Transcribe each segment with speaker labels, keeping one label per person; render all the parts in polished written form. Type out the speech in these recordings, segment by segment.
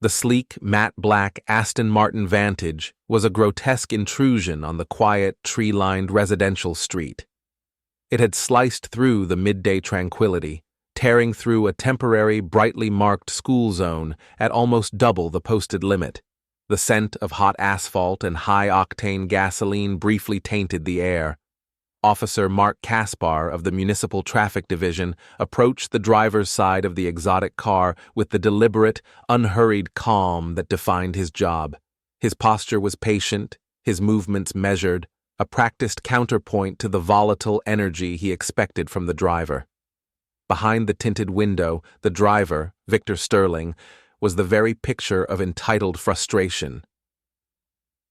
Speaker 1: The sleek, matte black Aston Martin Vantage was a grotesque intrusion on the quiet, tree-lined residential street. It had sliced through the midday tranquility, tearing through a temporary, brightly marked school zone at almost double the posted limit. The scent of hot asphalt and high-octane gasoline briefly tainted the air. Officer Mark Kaspar of the Municipal Traffic Division approached the driver's side of the exotic car with the deliberate, unhurried calm that defined his job. His posture was patient, his movements measured, a practiced counterpoint to the volatile energy he expected from the driver. Behind the tinted window, the driver, Victor Sterling, was the very picture of entitled frustration.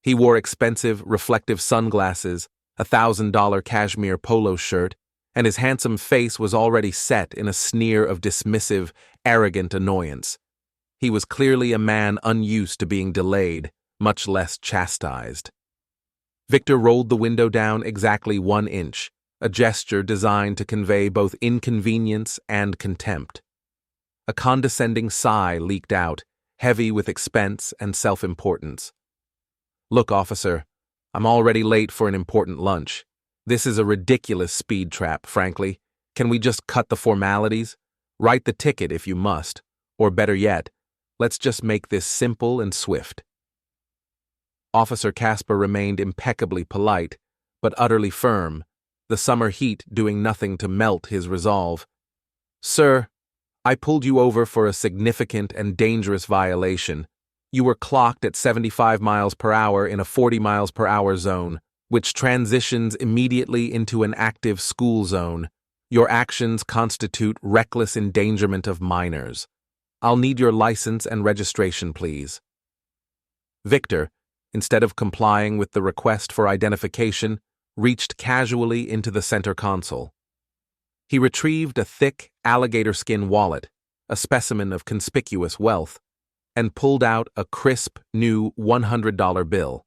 Speaker 1: He wore expensive, reflective sunglasses, a $1,000 cashmere polo shirt, and his handsome face was already set in a sneer of dismissive, arrogant annoyance. He was clearly a man unused to being delayed, much less chastised. Victor rolled the window down exactly 1 inch, a gesture designed to convey both inconvenience and contempt. A condescending sigh leaked out, heavy with expense and self-importance. "Look, officer, I'm already late for an important lunch. This is a ridiculous speed trap, frankly. Can we just cut the formalities? Write the ticket if you must. Or better yet, let's just make this simple and swift." Officer Kaspar remained impeccably polite, but utterly firm, the summer heat doing nothing to melt his resolve. "Sir, I pulled you over for a significant and dangerous violation. You were clocked at 75 miles per hour in a 40 miles per hour zone, which transitions immediately into an active school zone. Your actions constitute reckless endangerment of minors. I'll need your license and registration, please." Victor, instead of complying with the request for identification, reached casually into the center console. He retrieved a thick, alligator skin wallet, a specimen of conspicuous wealth, and pulled out a crisp, new $100 bill.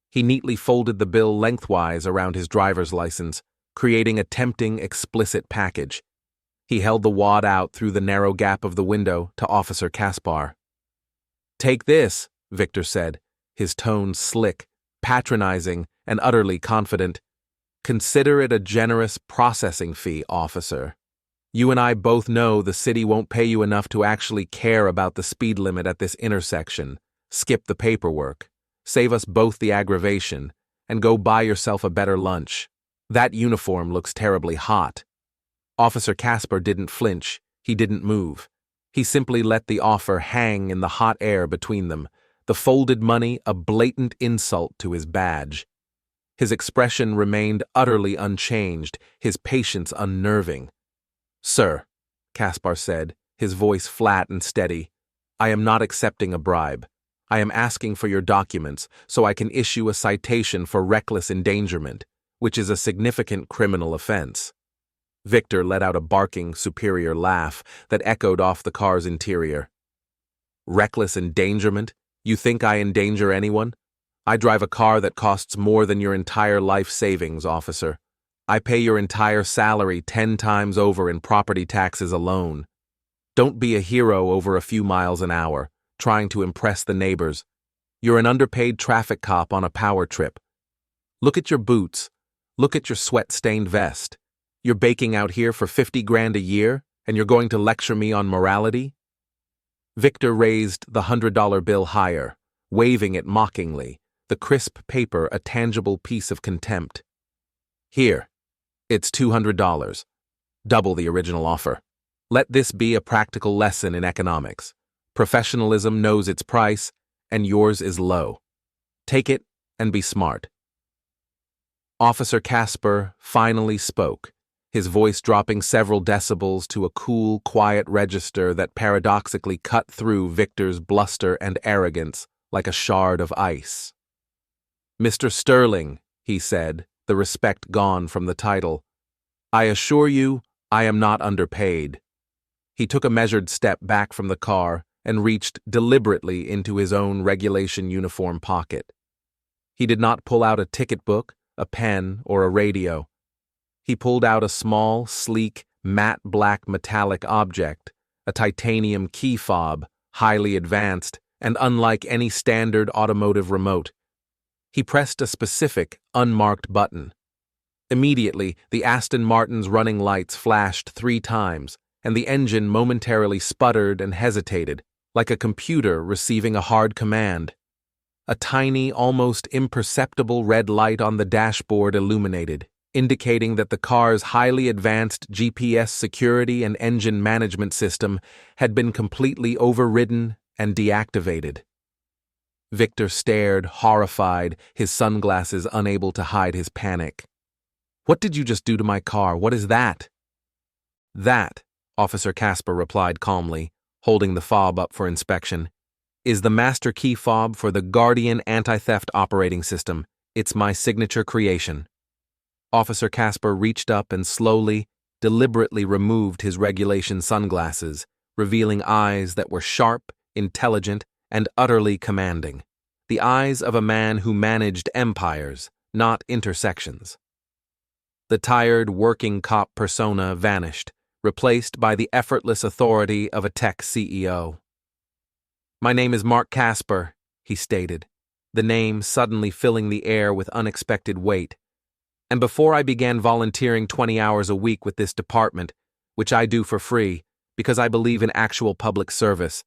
Speaker 1: He neatly folded the bill lengthwise around his driver's license, creating a tempting, explicit package. He held the wad out through the narrow gap of the window to Officer Kaspar. "Take this," Victor said, his tone slick, patronizing, and utterly confident. "Consider it a generous processing fee, officer. You and I both know the city won't pay you enough to actually care about the speed limit at this intersection. Skip the paperwork. Save us both the aggravation, and go buy yourself a better lunch. That uniform looks terribly hot." Officer Kaspar didn't flinch, he didn't move. He simply let the offer hang in the hot air between them, the folded money a blatant insult to his badge. His expression remained utterly unchanged, his patience unnerving. "Sir," Kaspar said, his voice flat and steady, "I am not accepting a bribe. I am asking for your documents so I can issue a citation for reckless endangerment, which is a significant criminal offense." Victor let out a barking, superior laugh that echoed off the car's interior. "Reckless endangerment? You think I endanger anyone? I drive a car that costs more than your entire life savings, officer. I pay your entire salary 10 times over in property taxes alone. Don't be a hero over a few miles an hour, trying to impress the neighbors. You're an underpaid traffic cop on a power trip. Look at your boots. Look at your sweat-stained vest. You're baking out here for 50 grand a year, and you're going to lecture me on morality?" Victor raised the $100 bill higher, waving it mockingly, the crisp paper a tangible piece of contempt. "Here. It's $200, double the original offer. Let this be a practical lesson in economics. Professionalism knows its price, and yours is low. Take it and be smart." Officer Kaspar finally spoke, his voice dropping several decibels to a cool, quiet register that paradoxically cut through Victor's bluster and arrogance like a shard of ice. "Mr. Sterling," he said, the respect gone from the title, "I assure you I am not underpaid." He took a measured step back from the car and reached deliberately into his own regulation uniform pocket. He did not pull out a ticket book, a pen, or a radio. He pulled out a small, sleek, matte black metallic object, a titanium key fob, highly advanced, and unlike any standard automotive remote. He pressed a specific, unmarked button. Immediately, the Aston Martin's running lights flashed 3 times, and the engine momentarily sputtered and hesitated, like a computer receiving a hard command. A tiny, almost imperceptible red light on the dashboard illuminated, indicating that the car's highly advanced GPS security and engine management system had been completely overridden and deactivated. Victor stared, horrified, his sunglasses unable to hide his panic. "What did you just do to my car? What is that?" "That," Officer Kaspar replied calmly, holding the fob up for inspection, "is the master key fob for the Guardian anti-theft operating system. It's my signature creation." Officer Kaspar reached up and slowly, deliberately removed his regulation sunglasses, revealing eyes that were sharp, intelligent, and utterly commanding. The eyes of a man who managed empires, not intersections. The tired working cop persona vanished, replaced by the effortless authority of a tech CEO. "My name is Mark Kaspar," he stated, the name suddenly filling the air with unexpected weight. "And before I began volunteering 20 hours a week with this department, which I do for free, because I believe in actual public service,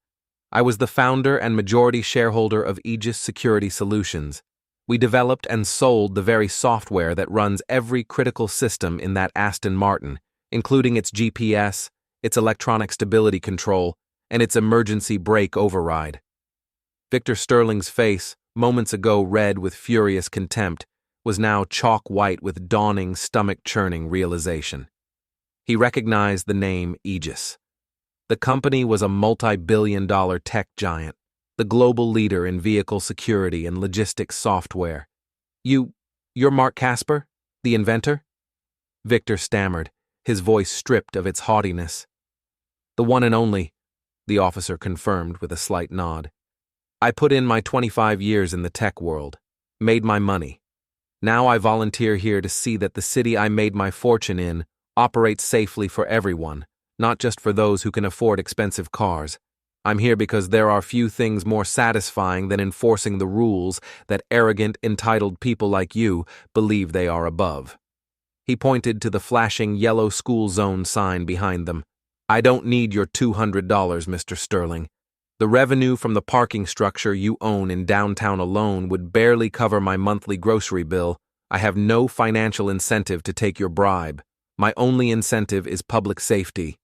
Speaker 1: I was the founder and majority shareholder of Aegis Security Solutions. We developed and sold the very software that runs every critical system in that Aston Martin, including its GPS, its electronic stability control, and its emergency brake override." Victor Sterling's face, moments ago red with furious contempt, was now chalk white with dawning, stomach-churning realization. He recognized the name Aegis. The company was a multi-billion-dollar tech giant, the global leader in vehicle security and logistics software. You're Mark Kaspar, the inventor?" Victor stammered, his voice stripped of its haughtiness. "The one and only," the officer confirmed with a slight nod. "I put in my 25 years in the tech world, made my money. Now I volunteer here to see that the city I made my fortune in operates safely for everyone, not just for those who can afford expensive cars. I'm here because there are few things more satisfying than enforcing the rules that arrogant, entitled people like you believe they are above." He pointed to the flashing yellow school zone sign behind them. "I don't need your $200, Mr. Sterling. The revenue from the parking structure you own in downtown alone would barely cover my monthly grocery bill. I have no financial incentive to take your bribe. My only incentive is public safety."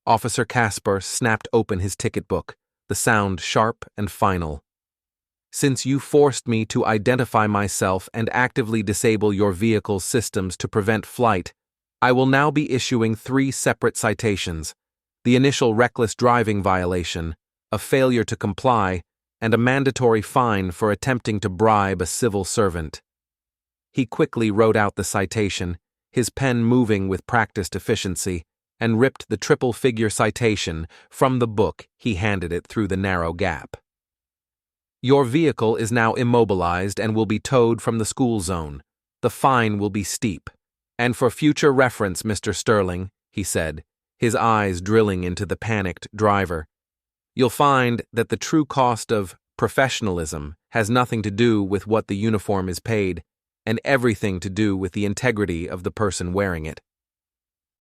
Speaker 1: Officer Kaspar snapped open his ticket book, the sound sharp and final. "Since you forced me to identify myself and actively disable your vehicle's systems to prevent flight, I will now be issuing 3 separate citations: the initial reckless driving violation, a failure to comply, and a mandatory fine for attempting to bribe a civil servant." He quickly wrote out the citation, his pen moving with practiced efficiency, and ripped the triple-figure citation from the book. He handed it through the narrow gap. "Your vehicle is now immobilized and will be towed from the school zone. The fine will be steep. And for future reference, Mr. Sterling," he said, his eyes drilling into the panicked driver, "you'll find that the true cost of professionalism has nothing to do with what the uniform is paid, and everything to do with the integrity of the person wearing it."